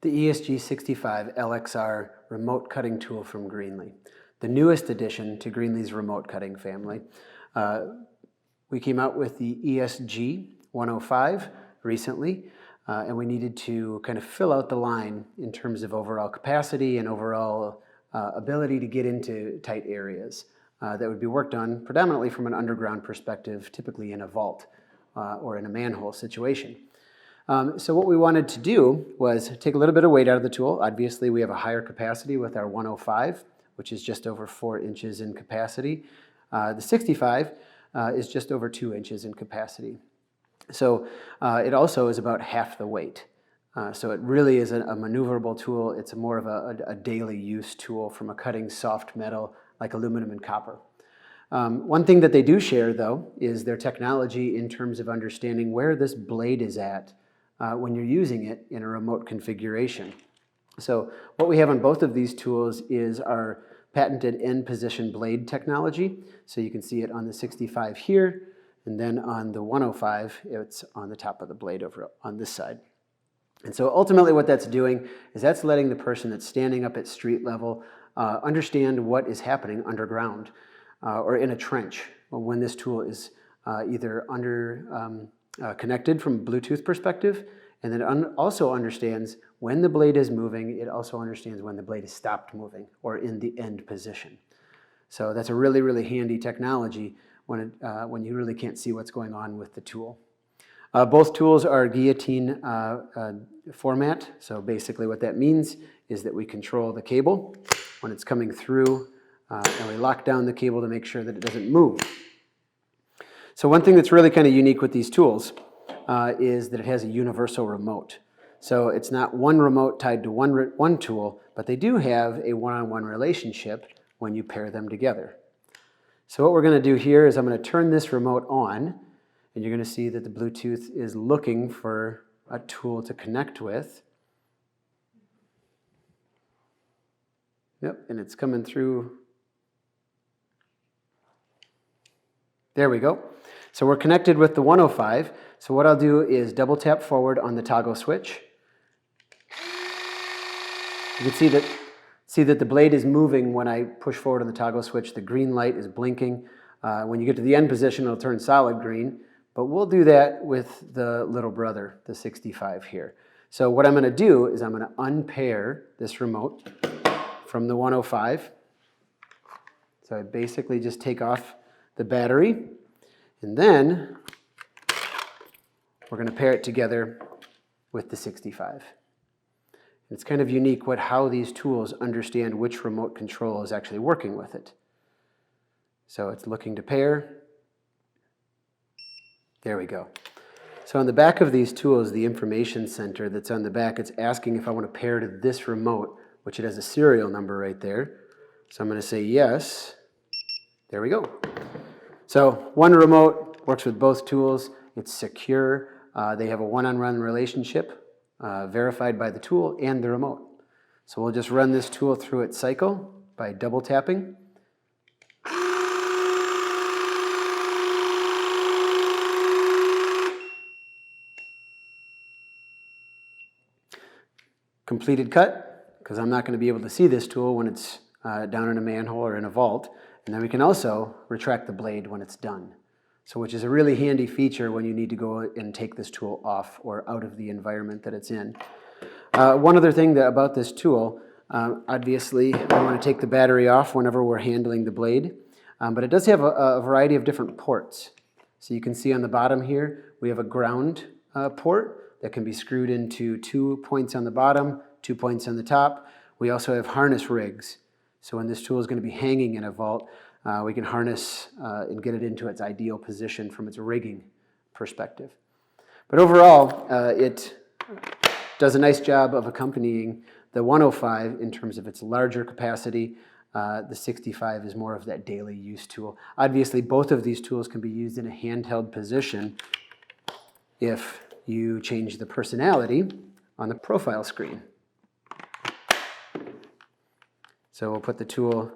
The ESG65LXR remote cutting tool from Greenlee, the newest addition to Greenlee's remote cutting family. We came out with the ESG105 recently, and we needed to kind of fill out the line in terms of overall capacity and overall ability to get into tight areas that would be worked on predominantly from an underground perspective, typically in a vault or in a manhole situation. So what we wanted to do was take a little bit of weight out of the tool. Obviously, we have a higher capacity with our 105, which is just over 4 inches in capacity. The 65 is just over 2 inches in capacity. So it also is about half the weight. So it really is a maneuverable tool. It's more of a daily use tool from a cutting soft metal like aluminum and copper. One thing that they do share, though, is their technology in terms of understanding where this blade is at when you're using it in a remote configuration. So what we have on both of these tools is our patented end position blade technology. So you can see it on the 65 here, and then on the 105, it's on the top of the blade over on this side. And so ultimately what that's doing is that's letting the person that's standing up at street level understand what is happening underground or in a trench when this tool is either connected from a Bluetooth perspective, and then also understands when the blade is moving. It also understands when the blade is stopped moving or in the end position. So that's a really, really handy technology when you really can't see what's going on with the tool. Both tools are Guillotine format. So basically what that means is that we control the cable when it's coming through, and we lock down the cable to make sure that it doesn't move. So one thing that's really kind of unique with these tools is that it has a universal remote. So it's not one remote tied to one tool, but they do have a one-on-one relationship when you pair them together. So what we're going to do here is I'm going to turn this remote on, and you're going to see that the Bluetooth is looking for a tool to connect with. Yep, and it's coming through. There we go. So we're connected with the 105. So what I'll do is double tap forward on the toggle switch. You can see that the blade is moving when I push forward on the toggle switch. The green light is blinking. When you get to the end position, it'll turn solid green. But we'll do that with the little brother, the 65 here. So what I'm going to do is I'm going to unpair this remote from the 105. So I basically just take off the battery, and then we're going to pair it together with the 65. It's kind of unique how these tools understand which remote control is actually working with it. So it's looking to pair. There we go. So on the back of these tools, the information center that's on the back, it's asking if I want to pair to this remote, which it has a serial number right there. So I'm going to say yes. There we go. So one remote works with both tools. It's secure. They have a one-on-one relationship verified by the tool and the remote. So we'll just run this tool through its cycle by double tapping. Completed cut, because I'm not going to be able to see this tool when it's down in a manhole or in a vault. And then we can also retract the blade when it's done. So which is a really handy feature when you need to go and take this tool off or out of the environment that it's in. One other thing about this tool, obviously we want to take the battery off whenever we're handling the blade, but it does have a variety of different ports. So you can see on the bottom here, we have a ground port that can be screwed into 2 points on the bottom, 2 points on the top. We also have harness rigs. So when this tool is going to be hanging in a vault, we can harness and get it into its ideal position from its rigging perspective. But overall, it does a nice job of accompanying the 105 in terms of its larger capacity. The 65 is more of that daily use tool. Obviously, both of these tools can be used in a handheld position if you change the personality on the profile screen. So we'll put the tool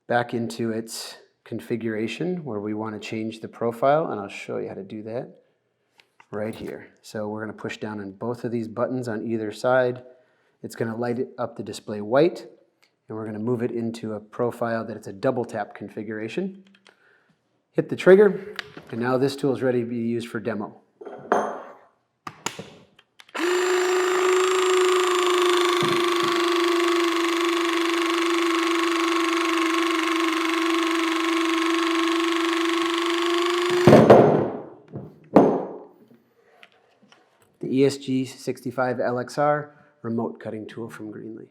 back into its configuration where we want to change the profile, and I'll show you how to do that right here. So we're going to push down on both of these buttons on either side, It's going to light up the display white, and we're going to move it into a profile that it's a double tap configuration. Hit the trigger, and now this tool is ready to be used for demo. The ESG65LXR remote cutting tool from Greenlee.